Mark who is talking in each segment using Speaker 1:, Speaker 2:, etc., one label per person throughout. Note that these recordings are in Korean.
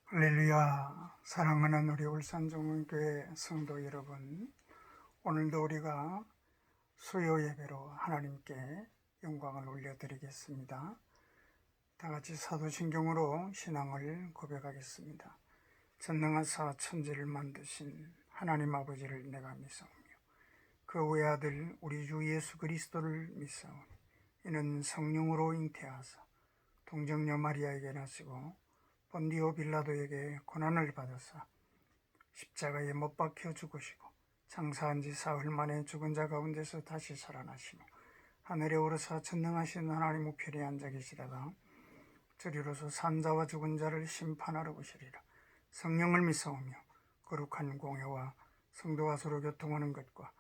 Speaker 1: 할렐루야. 사랑하는 우리 울산종문교회 성도 여러분, 오늘도 우리가 수요 예배로 하나님께 영광을 올려드리겠습니다. 다 같이 사도신경으로 신앙을 고백하겠습니다. 전능하사 천지를 만드신 하나님 아버지를 내가 믿사오며 그 외아들 우리 주 예수 그리스도를 믿사오니 이는 성령으로 잉태하사 동정녀 마리아에게 나시고 본디오 빌라도에게 고난을 받으사 십자가에 못 박혀 죽으시고 장사한 지 사흘 만에 죽은 자 가운데서 다시 살아나시며 하늘에 오르사 전능하신 하나님 우편에 앉아 계시다가 저리로서 산자와 죽은 자를 심판하러 오시리라. 성령을 믿사오며 거룩한 공회와 성도와 서로 교통하는 것과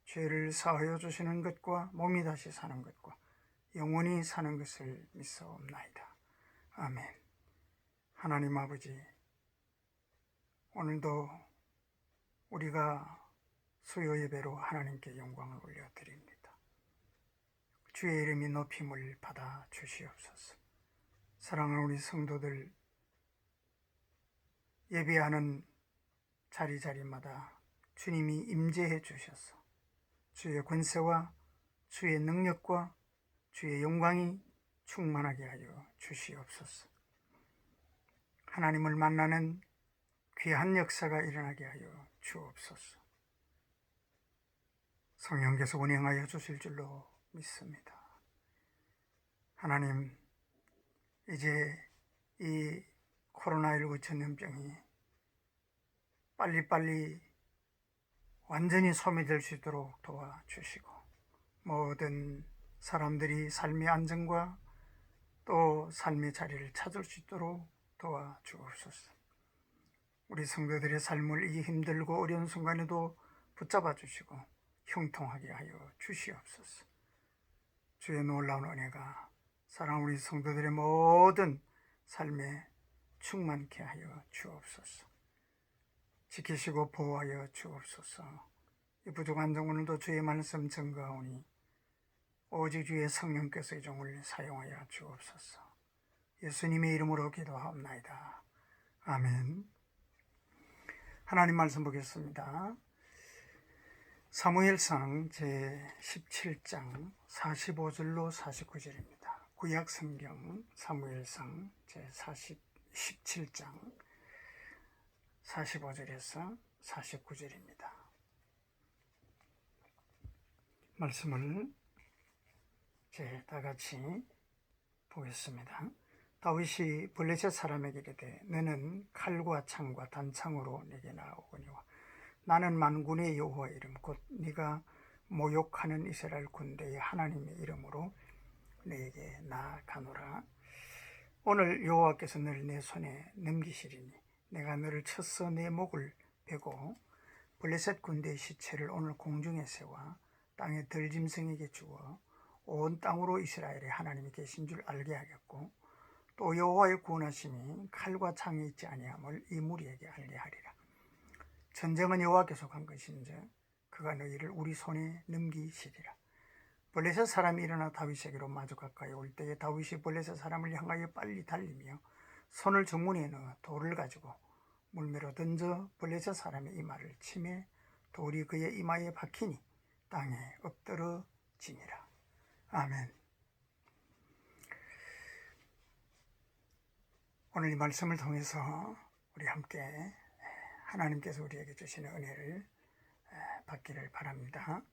Speaker 1: 죄를 사하여 주시는 것과 몸이 다시 사는 것과 영원히 사는 것을 믿사옵나이다. 아멘. 하나님 아버지, 오늘도 우리가 수요 예배로 하나님께 영광을 올려드립니다. 주의 이름이 높임을 받아 주시옵소서. 사랑하는 우리 성도들, 예배하는 자리자리마다 주님이 임재해 주셔서 주의 권세와 주의 능력과 주의 영광이 충만하게 하여 주시옵소서. 하나님을 만나는 귀한 역사가 일어나게 하여 주옵소서. 성령께서 운행하여 주실 줄로 믿습니다. 하나님, 이제 이 코로나19 전염병이 빨리빨리 완전히 소멸될 수 있도록 도와주시고 모든 사람들이 삶의 안정과 또 삶의 자리를 찾을 수 있도록 도와주옵소서. 우리 성도들의 삶을 이 힘들고 어려운 순간에도 붙잡아 주시고 형통하게 하여 주시옵소서. 주의 놀라운 은혜가 사랑하는 우리 성도들의 모든 삶에 충만케 하여 주옵소서. 지키시고 보호하여 주옵소서. 이 부족한 종 오늘도 주의 말씀 증거하오니 오직 주의 성령께서 이 종을 사용하여 주옵소서. 예수님의 이름으로 기도하옵나이다. 아멘. 하나님 말씀 보겠습니다. 사무엘상 제17장 45절로 49절입니다. 구약성경 사무엘상 제17장 45절에서 49절입니다. 말씀을 다 같이 보겠습니다. 다윗이 블레셋 사람에게 이르되 너는 칼과 창과 단창으로 내게 나오거니와 나는 만군의 여호와의 이름 곧 네가 모욕하는 이스라엘 군대의 하나님의 이름으로 내게 나아가노라. 오늘 여호와께서 너를 내 손에 넘기시리니 내가 너를 쳐서 내 목을 베고 블레셋 군대의 시체를 오늘 공중에 세워 땅의 들짐승에게 주어 온 땅으로 이스라엘의 하나님이 계신 줄 알게 하겠고 또 여호와의 구원하심이 칼과 창에 있지 아니함을 이 무리에게 알게 하리라. 전쟁은 여호와께서 한 것인즉 그가 너희를 우리 손에 넘기시리라. 블레셋 사람이 일어나 다윗에게로 마주 가까이 올 때에 다윗이 블레셋 사람을 향하여 빨리 달리며 손을 정문에 넣어 돌을 가지고 물매로 던져 블레셋 사람의 이마를 치매 돌이 그의 이마에 박히니 땅에 엎드러지니라. 아멘. 오늘 이 말씀을 통해서 우리 함께 하나님께서 우리에게 주시는 은혜를 받기를 바랍니다.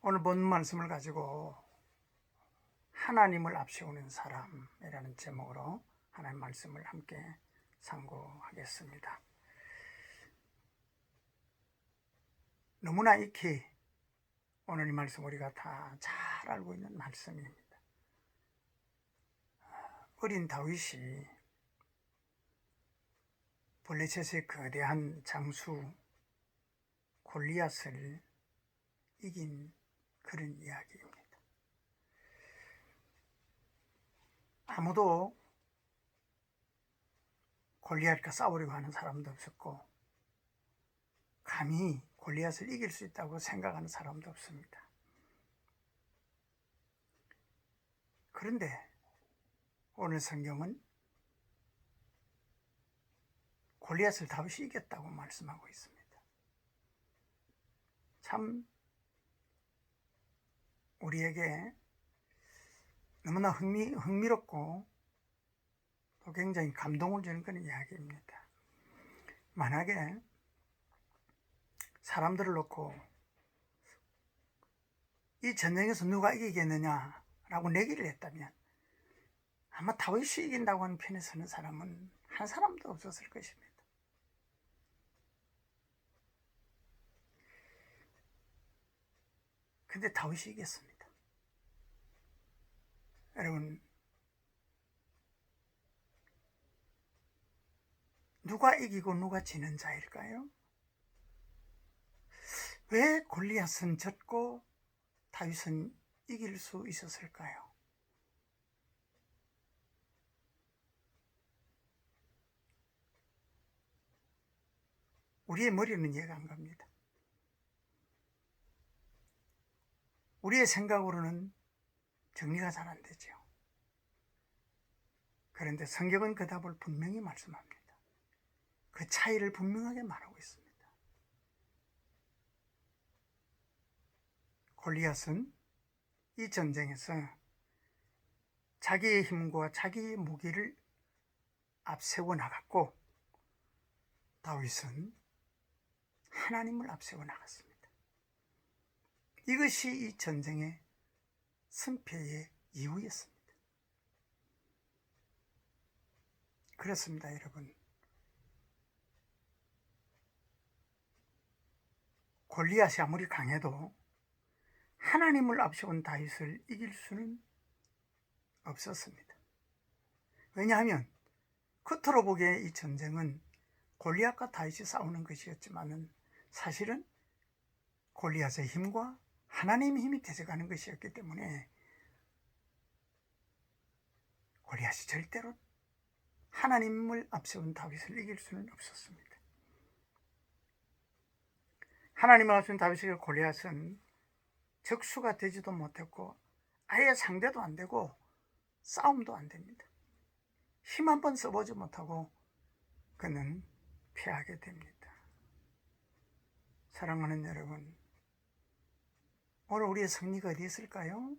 Speaker 1: 오늘 본 말씀을 가지고 하나님을 앞세우는 사람이라는 제목으로 하나님 말씀을 함께 상고하겠습니다. 너무나 익히 오늘 이 말씀 우리가 다 잘 알고 있는 말씀입니다. 어린 다윗이 블레셋의 거대한 장수 골리앗을 이긴 그런 이야기입니다. 아무도 골리앗과 싸우려고 하는 사람도 없었고 감히 골리앗을 이길 수 있다고 생각하는 사람도 없습니다. 그런데 오늘 성경은 골리앗을 다윗이 이겼다고 말씀하고 있습니다. 참 우리에게 너무나 흥미롭고 또 굉장히 감동을 주는 그런 이야기입니다. 만약에 사람들을 놓고 이 전쟁에서 누가 이기겠느냐라고 내기를 했다면 아마 다윗이 이긴다고 하는 편에 서는 사람은 한 사람도 없었을 것입니다. 근데 다윗이 이겼습니다. 여러분, 누가 이기고 누가 지는 자일까요? 왜 골리앗은 졌고 다윗은 이길 수 있었을까요? 우리의 머리는 이해가 안 갑니다. 우리의 생각으로는 정리가 잘 안 되죠. 그런데 성경은 그 답을 분명히 말씀합니다. 그 차이를 분명하게 말하고 있습니다. 골리앗은 이 전쟁에서 자기의 힘과 자기의 무기를 앞세워 나갔고 다윗은 하나님을 앞세워 나갔습니다. 이것이 이 전쟁의 승패의 이유였습니다. 그렇습니다, 여러분. 골리앗이 아무리 강해도 하나님을 앞세운 다윗을 이길 수는 없었습니다. 왜냐하면 겉으로 보기에 이 전쟁은 골리앗과 다윗이 싸우는 것이었지만은 사실은 골리앗의 힘과 하나님의 힘이 대적하는 것이었기 때문에 골리앗이 절대로 하나님을 앞세운 다윗을 이길 수는 없었습니다. 하나님을 앞세운 다윗에게 골리앗은 적수가 되지도 못했고 아예 상대도 안 되고 싸움도 안 됩니다. 힘 한 번 써보지 못하고 그는 패하게 됩니다. 사랑하는 여러분, 오늘 우리의 승리가 어디 있을까요?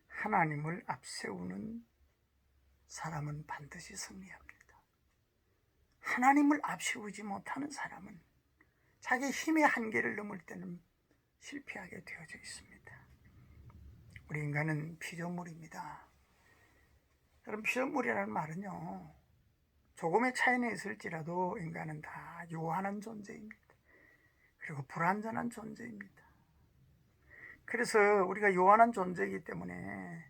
Speaker 1: 하나님을 앞세우는 사람은 반드시 승리합니다. 하나님을 앞세우지 못하는 사람은 자기 힘의 한계를 넘을 때는 실패하게 되어져 있습니다. 우리 인간은 피조물입니다. 여러분, 피조물이라는 말은요, 조금의 차이는 있을지라도 인간은 다 요한한 존재입니다. 그리고 불완전한 존재입니다. 그래서 우리가 요한한 존재이기 때문에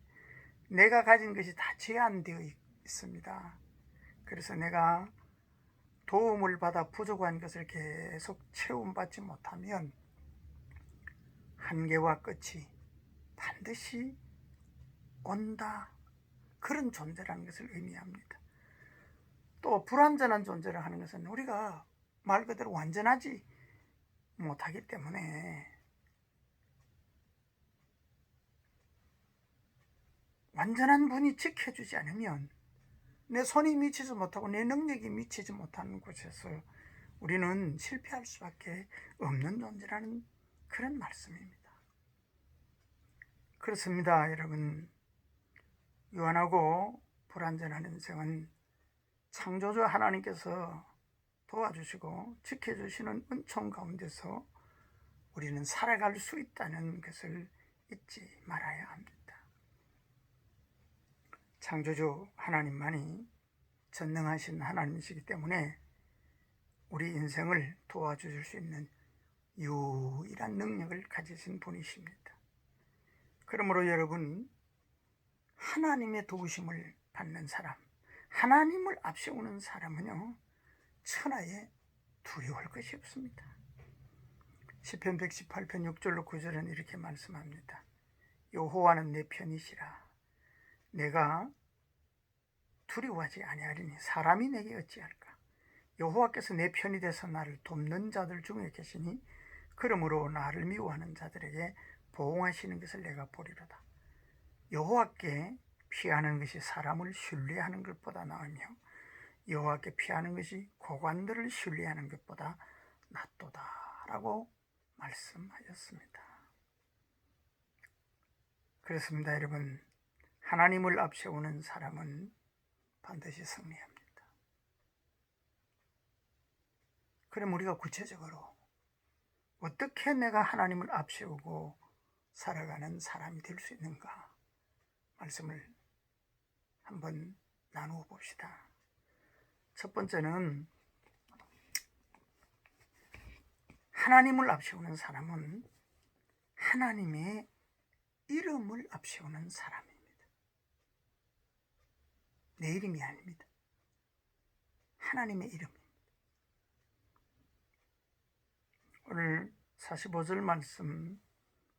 Speaker 1: 내가 가진 것이 다 제한되어 있습니다. 그래서 내가 도움을 받아 부족한 것을 계속 채움받지 못하면 한계와 끝이 반드시 온다. 그런 존재라는 것을 의미합니다. 또 불완전한 존재를 하는 것은 우리가 말 그대로 완전하지 못하기 때문에 완전한 분이 지켜주지 않으면 내 손이 미치지 못하고 내 능력이 미치지 못하는 곳에서 우리는 실패할 수밖에 없는 존재라는 그런 말씀입니다. 그렇습니다, 여러분. 유한하고 불완전한 인생은 창조주 하나님께서 도와주시고 지켜주시는 은총 가운데서 우리는 살아갈 수 있다는 것을 잊지 말아야 합니다. 창조주 하나님만이 전능하신 하나님이시기 때문에 우리 인생을 도와주실 수 있는 유일한 능력을 가지신 분이십니다. 그러므로 여러분, 하나님의 도우심을 받는 사람, 하나님을 앞세우는 사람은요, 천하에 두려울 것이 없습니다. 시편 118편 6절로 9절은 이렇게 말씀합니다. 여호와는 내 편이시라. 내가 두려워하지 아니하리니 사람이 내게 어찌할까. 여호와께서 내 편이 돼서 나를 돕는 자들 중에 계시니 그러므로 나를 미워하는 자들에게 보응하시는 것을 내가 보리로다. 여호와께 피하는 것이 사람을 신뢰하는 것보다 나으며 여호와께 피하는 것이 고관들을 신뢰하는 것보다 낫도다라고 말씀하셨습니다. 그렇습니다, 여러분. 하나님을 앞세우는 사람은 반드시 승리합니다. 그럼 우리가 구체적으로 어떻게 내가 하나님을 앞세우고 살아가는 사람이 될 수 있는가 말씀을 한번 나누어 봅시다. 첫 번째는 하나님을 앞세우는 사람은 하나님의 이름을 앞세우는 사람입니다. 내 이름이 아닙니다. 하나님의 이름입니다. 오늘 45절 말씀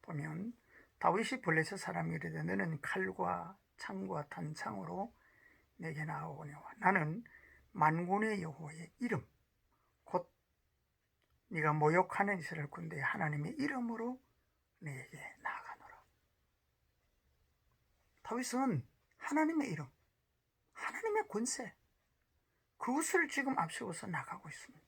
Speaker 1: 보면 다윗이 블레셋 사람이 이르되 너는 칼과 창과 단창으로 내게 나아오거니와 나는 만군의 여호와의 이름 곧 네가 모욕하는 이스라엘 군대의 하나님의 이름으로 내게 나아가노라. 다윗은 하나님의 이름, 하나님의 권세, 그것을 지금 앞세워서 나가고 있습니다.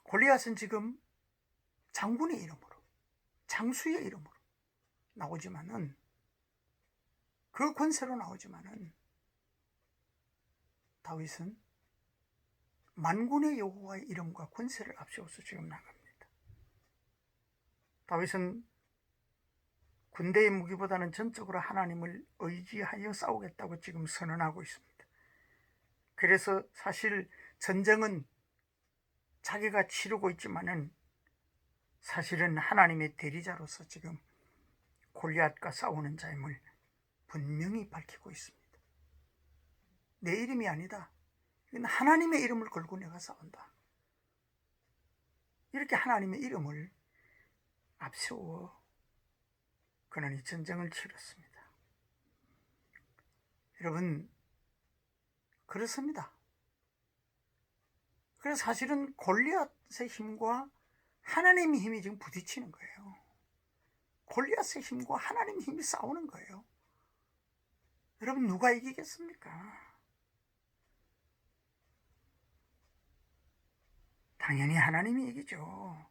Speaker 1: 골리앗은 지금 장군의 이름으로, 장수의 이름으로 나오지만은, 그 권세로 나오지만은 다윗은 만군의 여호와의 이름과 권세를 앞세워서 지금 나갑니다. 다윗은 군대의 무기보다는 전적으로 하나님을 의지하여 싸우겠다고 지금 선언하고 있습니다. 그래서 사실 전쟁은 자기가 치르고 있지만은 사실은 하나님의 대리자로서 지금 골리앗과 싸우는 자임을 분명히 밝히고 있습니다. 내 이름이 아니다. 이건 하나님의 이름을 걸고 내가 싸운다. 이렇게 하나님의 이름을 앞세워 그는 이 전쟁을 치렀습니다. 여러분, 그렇습니다. 그래서 사실은 골리앗의 힘과 하나님의 힘이 지금 부딪히는 거예요. 골리앗의 힘과 하나님의 힘이 싸우는 거예요. 여러분, 누가 이기겠습니까? 당연히 하나님이 이기죠.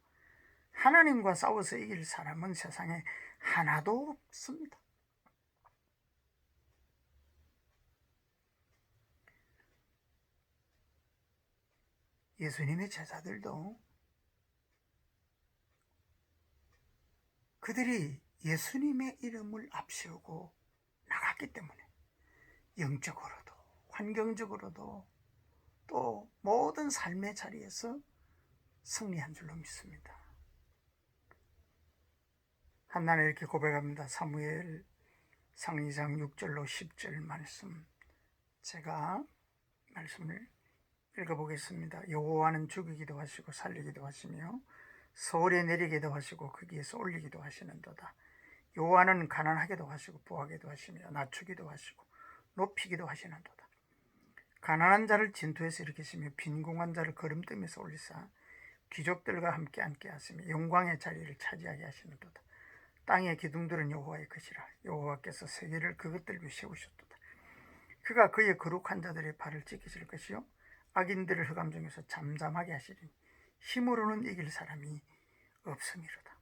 Speaker 1: 하나님과 싸워서 이길 사람은 세상에 하나도 없습니다. 예수님의 제자들도 그들이 예수님의 이름을 앞세우고 나갔기 때문에 영적으로도 환경적으로도 또 모든 삶의 자리에서 승리한 줄로 믿습니다. 한나는 이렇게 고백합니다. 사무엘 상 2장 6절로 10절 말씀, 제가 말씀을 읽어보겠습니다. 여호와는 죽이기도 하시고 살리기도 하시며 서울에 내리기도 하시고 거기에서 올리기도 하시는도다. 여호와는 가난하게도 하시고 부하게도 하시며 낮추기도 하시고 높이기도 하시는도다. 가난한 자를 진토에서 일으키시며 빈궁한 자를 거름뜸에서 올리사 귀족들과 함께 앉게 하시며 영광의 자리를 차지하게 하시는도다. 땅의 기둥들은 여호와의 것이라. 여호와께서 세계를 그것들 위에 세우셨도다. 그가 그의 거룩한 자들의 발을 지키실 것이요 악인들을 흑암 중에서 잠잠하게 하시리니 힘으로는 이길 사람이 없음이로다.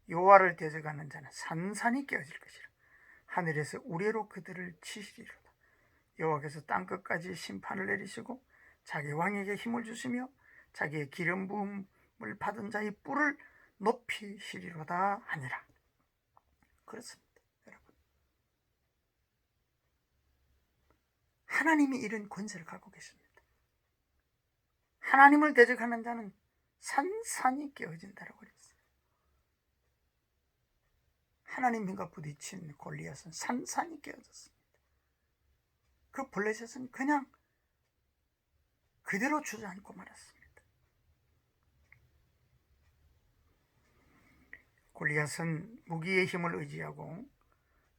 Speaker 1: 여호와를 대적하는 자는 산산이 깨어질 것이라. 하늘에서 우레로 그들을 치시리로다. 여호와께서 땅끝까지 심판을 내리시고 자기 왕에게 힘을 주시며 자기의 기름 부음을 받은 자의 뿔을 높이시리로다 하니라. 그렇습니다, 여러분. 하나님이 이런 권세를 갖고 계십니다. 하나님을 대적하는 자는 산산이 깨어진다라고 그랬어요. 하나님과 부딪힌 골리앗은 산산이 깨어졌습니다. 그 블레셋은 그냥 그대로 주저앉고 말았습니다. 골리앗은 무기의 힘을 의지하고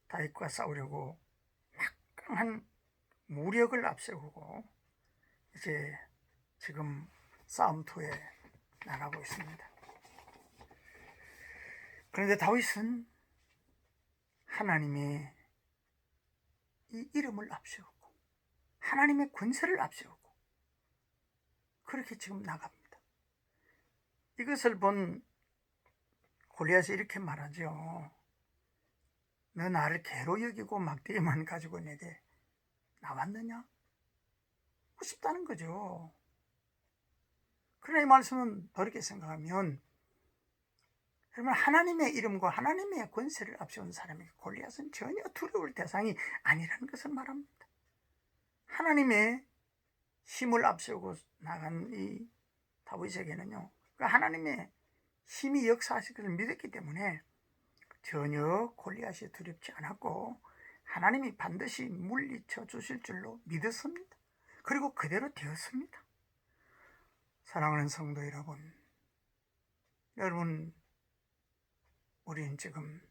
Speaker 1: 다윗과 싸우려고 막강한 무력을 앞세우고 이제 지금 싸움터에 나가고 있습니다. 그런데 다윗은 하나님의 이 이름을 앞세우고 하나님의 권세를 앞세우고 그렇게 지금 나갑니다. 이것을 본 골리앗이 이렇게 말하죠. 너 나를 개로 여기고 막대기만 가지고 내게 나왔느냐? 하고 싶다는 거죠. 그러나 이 말씀은 다르게 생각하면 여러분, 하나님의 이름과 하나님의 권세를 앞세운 사람에게 골리앗은 전혀 두려울 대상이 아니라는 것을 말합니다. 하나님의 힘을 앞세우고 나간 이 다윗에게는요, 그 하나님의 힘이 역사하실 것을 믿었기 때문에 전혀 골리앗이 두렵지 않았고 하나님이 반드시 물리쳐 주실 줄로 믿었습니다. 그리고 그대로 되었습니다. 사랑하는 성도 여러분, 우리는 지금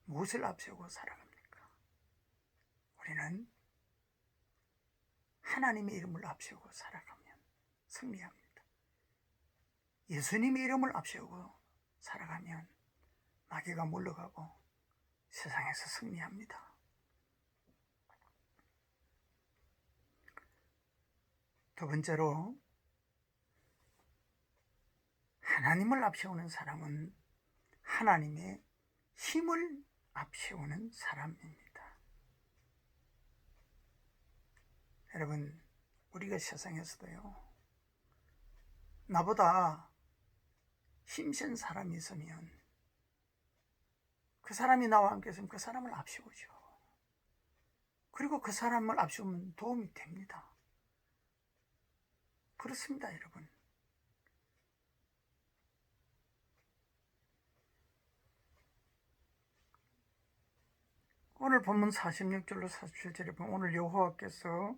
Speaker 1: 무엇을 앞세우고 살아갑니까? 우리는 하나님의 이름을 앞세우고 살아가면 승리합니다. 예수님의 이름을 앞세우고 살아가면 마귀가 물러가고 세상에서 승리합니다. 두 번째로, 하나님을 앞세우는 사람은 하나님의 힘을 앞세우는 사람입니다. 여러분, 우리가 세상에서도요, 나보다 힘센 사람이 있으면 그 사람이 나와 함께 있으면 그 사람을 앞세우죠. 그리고 그 사람을 앞세우면 도움이 됩니다. 그렇습니다, 여러분. 오늘 본문 46절로 47절에 보면, 오늘 여호와께서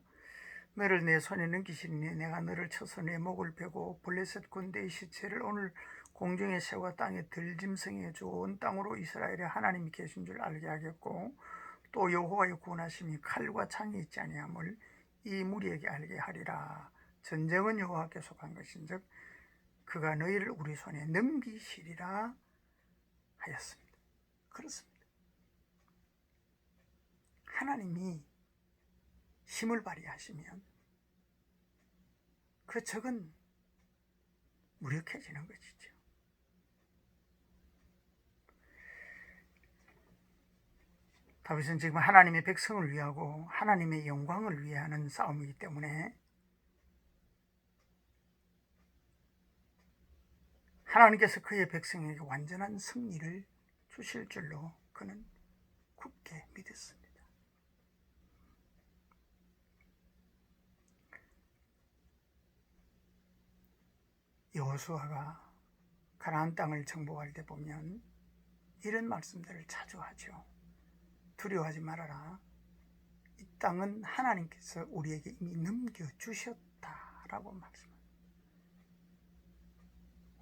Speaker 1: 너를 내 손에 넘기시니 내가 너를 쳐서 내 목을 베고 블레셋 군대의 시체를 오늘 공중의 새와 땅의 들짐승에 좋은 땅으로 이스라엘의 하나님이 계신 줄 알게 하겠고, 또 여호와의 구원하심이 칼과 창이 있지 아니함을 이 무리에게 알게 하리라. 전쟁은 여호와께 속한 것인즉 그가 너희를 우리 손에 넘기시리라 하였습니다. 그렇습니다. 하나님이 힘을 발휘하시면 그 적은 무력해지는 것이죠. 다윗은 지금 하나님의 백성을 위하고 하나님의 영광을 위해 하는 싸움이기 때문에 하나님께서 그의 백성에게 완전한 승리를 주실 줄로 그는 굳게 믿었습니다. 여호수아가 가나안 땅을 정복할 때 보면 이런 말씀들을 자주 하죠. 두려워하지 말아라. 이 땅은 하나님께서 우리에게 이미 넘겨주셨다라고 말씀합니다.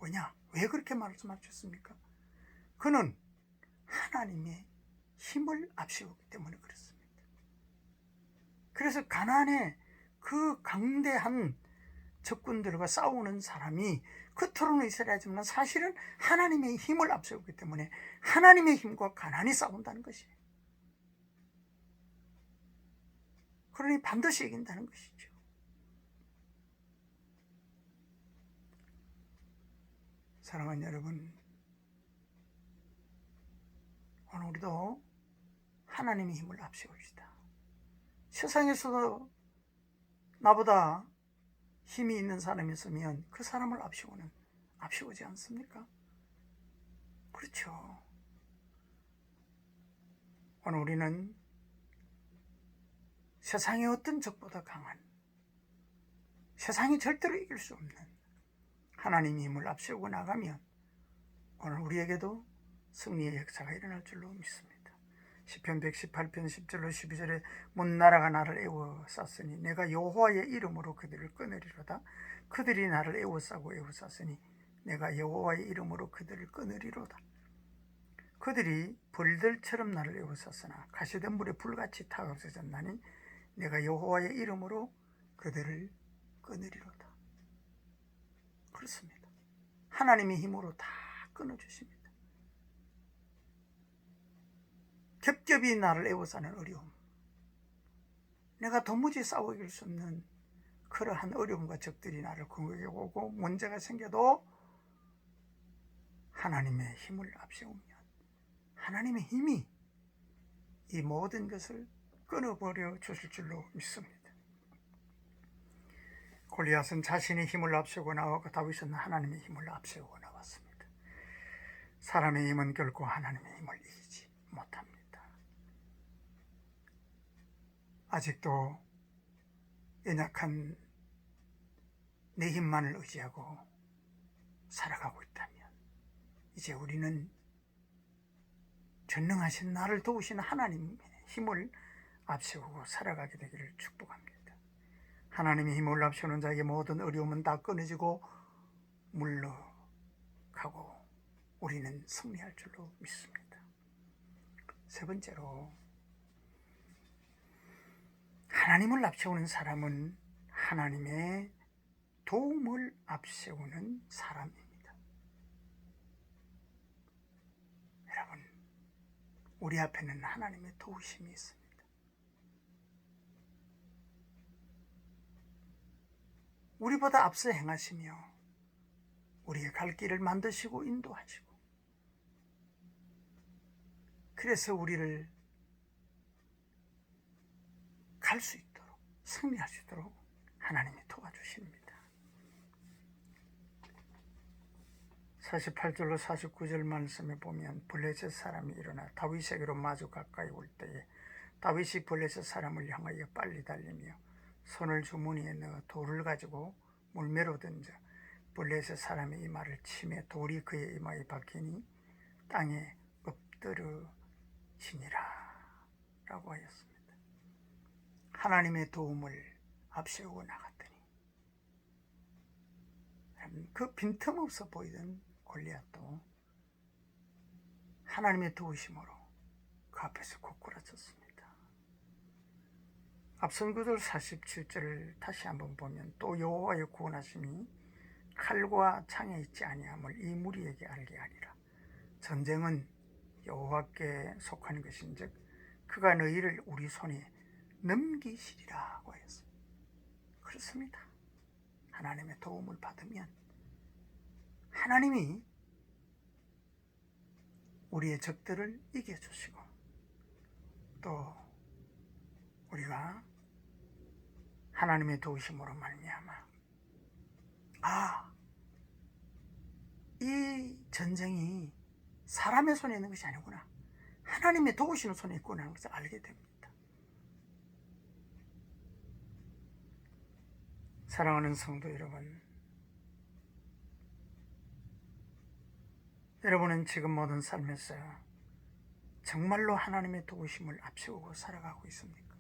Speaker 1: 왜냐? 왜 그렇게 말씀하셨습니까? 그는 하나님의 힘을 앞세우기 때문에 그렇습니다. 그래서 가나안의 그 강대한 적군들과 싸우는 사람이 겉으로는 이스라엘이지만 사실은 하나님의 힘을 앞세우기 때문에 하나님의 힘과 가나안이 싸운다는 것이에요. 그러니 반드시 이긴다는 것이죠. 사랑하는 여러분, 오늘 우리도 하나님의 힘을 앞세웁시다. 세상에서도 나보다 힘이 있는 사람이 있으면 그 사람을 앞세우지 않습니까? 그렇죠. 오늘 우리는 세상의 어떤 적보다 강한, 세상이 절대로 이길 수 없는 하나님의 힘을 앞세우고 나가면 오늘 우리에게도 승리의 역사가 일어날 줄로 믿습니다. 시편 118편 10절로 12절에 문나라가 나를 애워쌌으니 내가 여호와의 이름으로 그들을 끊으리로다. 그들이 나를 애워싸고 애워쌌으니 내가 여호와의 이름으로 그들을 끊으리로다. 그들이 벌들처럼 나를 애워쌌으나 가시된 물에 불같이 타가 없어졌나니 내가 여호와의 이름으로 그들을 끊으리로다. 그렇습니다. 하나님의 힘으로 다 끊어주십니다. 겹겹이 나를 에워싸는 어려움, 내가 도무지 싸워 이길 수 없는 그러한 어려움과 적들이 나를 공격해 오고 문제가 생겨도 하나님의 힘을 앞세우면 하나님의 힘이 이 모든 것을 끊어버려 주실 줄로 믿습니다. 골리앗은 자신의 힘을 앞세우고 나왔고 다윗은 하나님의 힘을 앞세우고 나왔습니다. 사람의 힘은 결코 하나님의 힘을 이기지 못합니다. 아직도 연약한 내 힘만을 의지하고 살아가고 있다면 이제 우리는 전능하신 나를 도우시는 하나님의 힘을 앞세우고 살아가게 되기를 축복합니다. 하나님의 힘을 앞세우는 자에게 모든 어려움은 다 끊어지고 물러가고 우리는 승리할 줄로 믿습니다. 세 번째로, 하나님을 앞세우는 사람은 하나님의 도움을 앞세우는 사람입니다. 여러분, 우리 앞에는 하나님의 도우심이 있습니다. 우리보다 앞서 행하시며 우리의 갈 길을 만드시고 인도하시고, 그래서 우리를 갈 수 있도록, 승리할 수 있도록 하나님이 도와주십니다. 48절로 49절 말씀에 보면 블레셋 사람이 일어나 다윗에게로 마주 가까이 올 때에 다윗이 블레셋 사람을 향하여 빨리 달리며 손을 주머니에 넣어 돌을 가지고 물매로 던져 블레셋 사람의 이마를 치매 돌이 그의 이마에 박히니 땅에 엎드러지니라 라고 하였습니다. 하나님의 도움을 앞세우고 나갔더니 그 빈틈없어 보이던 골리앗도 하나님의 도우심으로 그 앞에서 고꾸라졌습니다. 앞선 구절 47절을 다시 한번 보면 또 여호와의 구원하심이 칼과 창에 있지 아니함을 이 무리에게 알게 하리라. 전쟁은 여호와께 속한 것인즉 그가 너희를 우리 손에 넘기시리라고 하였어요. 그렇습니다. 하나님의 도움을 받으면 하나님이 우리의 적들을 이겨주시고 또 우리가 하나님의 도우심으로 말미암아 이 전쟁이 사람의 손에 있는 것이 아니구나, 하나님의 도우시는 손에 있구나 하는 것을 알게 됩니다. 사랑하는 성도 여러분, 여러분은 지금 모든 삶에서 정말로 하나님의 도우심을 앞세우고 살아가고 있습니까?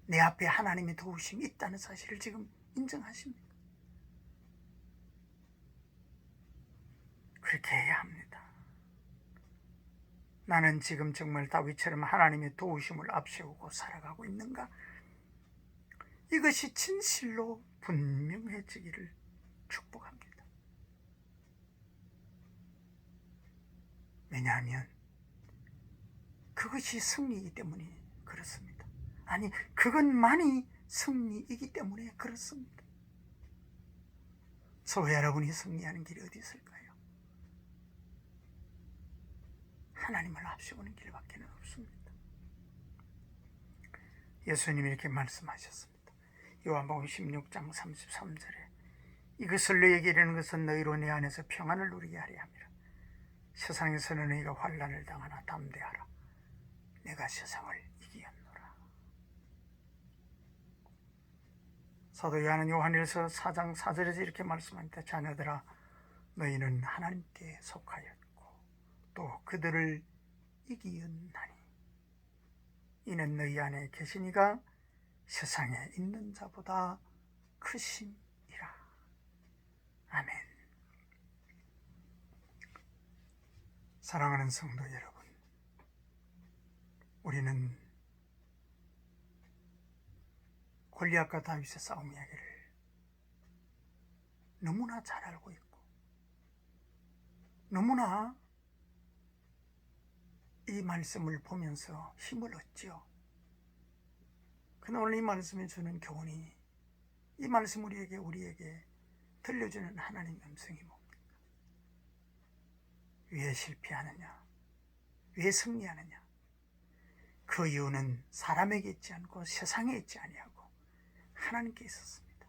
Speaker 1: 내 앞에 하나님의 도우심이 있다는 사실을 지금 인정하십니까? 그렇게 해야 합니다. 나는 지금 정말 다윗처럼 하나님의 도우심을 앞세우고 살아가고 있는가? 이것이 진실로 분명해지기를 축복합니다. 왜냐하면 그것이 승리이기 때문에 그렇습니다. 아니, 그것만이 승리이기 때문에 그렇습니다. 저와 여러분이 승리하는 길이 어디 있을까요? 하나님을 앞세우는 길밖에 없습니다. 예수님이 이렇게 말씀하셨습니다. 요한복음 16장 33절에 이것을 너희에게 이르는 것은 너희로 내 안에서 평안을 누리게 하려 함이라. 세상에서는 너희가 환난을 당하나 담대하라. 내가 세상을 이기었노라. 사도 요한은 요한일서 4장 4절에서 이렇게 말씀합니다. 자녀들아, 너희는 하나님께 속하였고 또 그들을 이기었나니 이는 너희 안에 계시니가 세상에 있는 자보다 크심이라. 아멘. 사랑하는 성도 여러분, 우리는 골리앗과 다윗의 싸움 이야기를 너무나 잘 알고 있고 너무나 이 말씀을 보면서 힘을 얻죠. 그러나 오늘 이 말씀이 주는 교훈이, 이 말씀 우리에게 들려주는 하나님의 음성이 뭡니까? 왜 실패하느냐? 왜 승리하느냐? 그 이유는 사람에게 있지 않고 세상에 있지 아니하고 하나님께 있었습니다.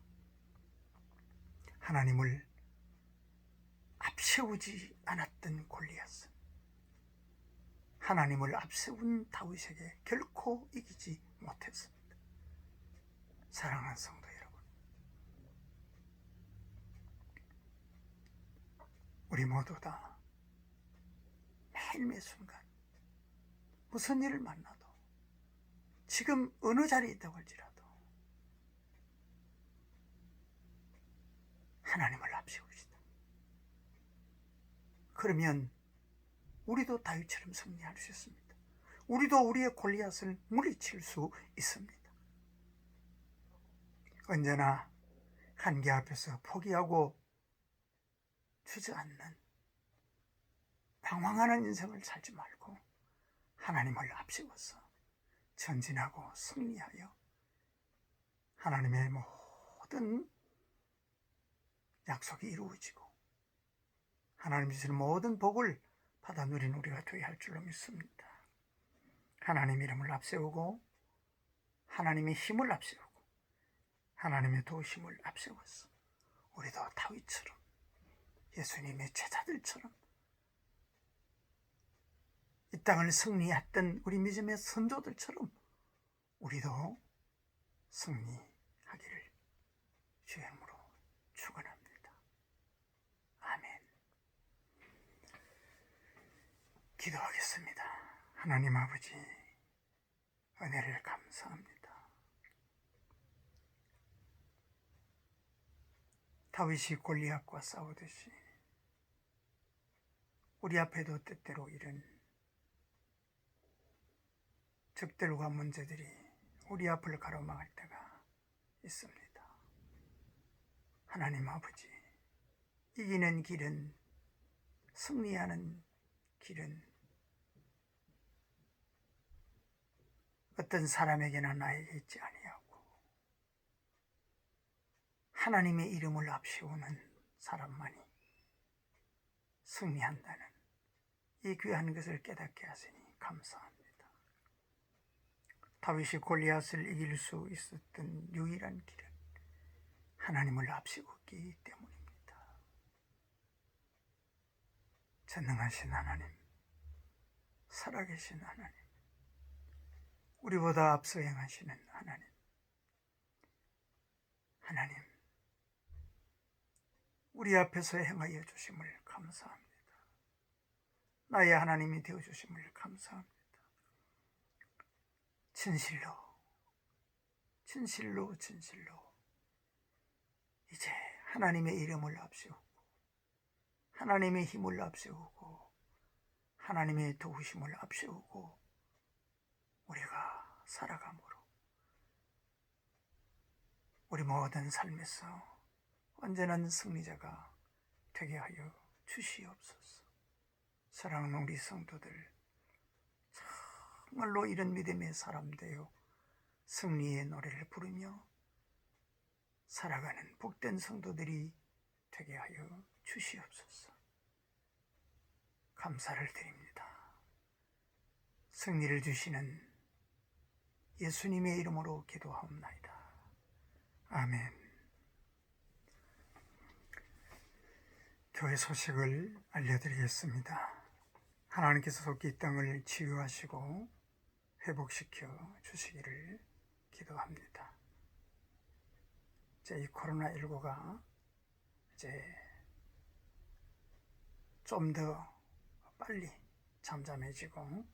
Speaker 1: 하나님을 앞세우지 않았던 골리앗은 하나님을 앞세운 다윗에게 결코 이기지 못했습니다. 사랑하는 성도 여러분, 우리 모두 다 매일매 순간 무슨 일을 만나도 지금 어느 자리에 있다고 할지라도 하나님을 앞세우시다. 그러면 우리도 다윗처럼 승리할 수 있습니다. 우리도 우리의 골리앗을 물리칠 수 있습니다. 언제나 한계 앞에서 포기하고 주저앉는 방황하는 인생을 살지 말고 하나님을 앞세워서 전진하고 승리하여 하나님의 모든 약속이 이루어지고 하나님이 주시는 모든 복을 받아 누린 우리가 되어야 할 줄로 믿습니다. 하나님 이름을 앞세우고 하나님의 힘을 앞세우고 하나님의 도우심을 앞세워서 우리도 다윗처럼 예수님의 제자들처럼 이 땅을 승리했던 우리 믿음의 선조들처럼 우리도 승리하기를 주의 이름으로 축원합니다. 아멘. 기도하겠습니다. 하나님 아버지, 은혜를 감사합니다. 다윗이 골리앗과 싸우듯이 우리 앞에도 때때로 이런 적들과 문제들이 우리 앞을 가로막을 때가 있습니다. 하나님 아버지, 이기는 길은, 승리하는 길은 어떤 사람에게나 나에게 있지 아니하고 하나님의 이름을 앞세우는 사람만이 승리한다는 이 귀한 것을 깨닫게 하시니 감사합니다. 다윗이 골리앗을 이길 수 있었던 유일한 길은 하나님을 앞세웠기 때문입니다. 전능하신 하나님, 살아계신 하나님, 우리보다 앞서 행하시는 하나님, 하나님, 우리 앞에서 행하여 주심을 감사합니다. 나의 하나님이 되어 주심을 감사합니다. 진실로 이제 하나님의 이름을 앞세우고 하나님의 힘을 앞세우고 하나님의 도우심을 앞세우고 우리가 살아감으로 우리 모든 삶에서 언제나 승리자가 되게 하여 주시옵소서. 사랑하는 우리 성도들, 정말로 이런 믿음의 사람 되어 승리의 노래를 부르며 살아가는 복된 성도들이 되게 하여 주시옵소서. 감사를 드립니다. 승리를 주시는 예수님의 이름으로 기도하옵나이다. 아멘. 교회 소식을 알려드리겠습니다. 하나님께서 속히 이 땅을 치유하시고 회복시켜 주시기를 기도합니다. 이 코로나19가 이제 좀 더 빨리 잠잠해지고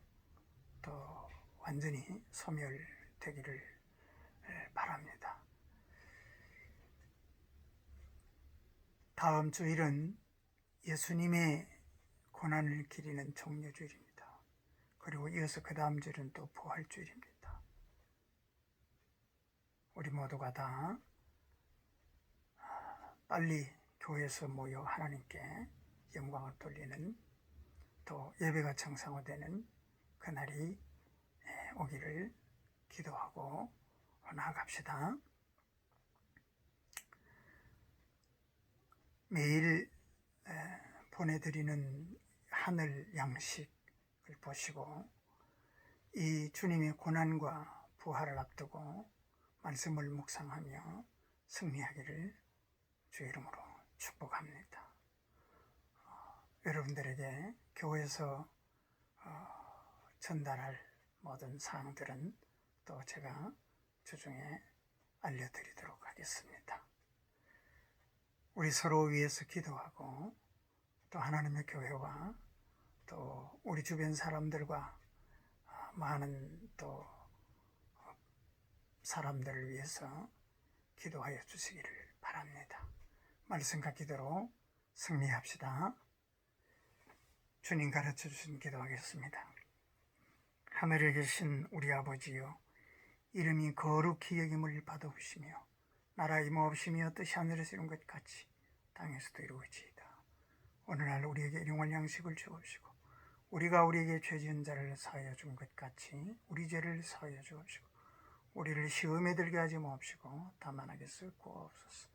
Speaker 1: 더 완전히 소멸되기를 바랍니다. 다음 주일은 예수님의 고난을 기리는 종려주일입니다. 그리고 이어서 그 다음 주일은 또 부활주일입니다. 우리 모두가 다 빨리 교회에서 모여 하나님께 영광을 돌리는, 또 예배가 정상화되는 그날이 오기를 기도하고 나아갑시다. 매일 보내드리는 하늘 양식을 보시고 이 주님의 고난과 부활을 앞두고 말씀을 묵상하며 승리하기를 주 이름으로 축복합니다. 여러분들에게 교회에서 전달할 모든 사항들은 또 제가 주중에 알려드리도록 하겠습니다. 우리 서로 위해서 기도하고 또 하나님의 교회와 또 우리 주변 사람들과 많은 또 사람들을 위해서 기도하여 주시기를 바랍니다. 말씀과 기도로 승리합시다. 주님 가르쳐 주신 기도하겠습니다. 하늘에 계신 우리 아버지여, 이름이 거룩히 여김을 받아오시며 나라 임하옵시며 뜻이 하늘에서 이룬 것 같이 땅에서도 이루어지이다. 오늘날 우리에게 일용할 양식을 주옵시고 우리가 우리에게 죄 지은 자를 사하여 준 것 같이 우리 죄를 사하여 주옵시고 우리를 시험에 들게 하지 마옵시고 다만 악에서 구하옵소서.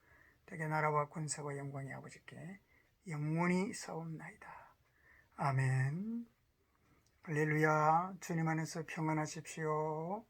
Speaker 1: 대개 나라와 권세와 영광이 아버지께 영원히 있사옵나이다. 아멘. 할렐루야. 주님 안에서 평안하십시오.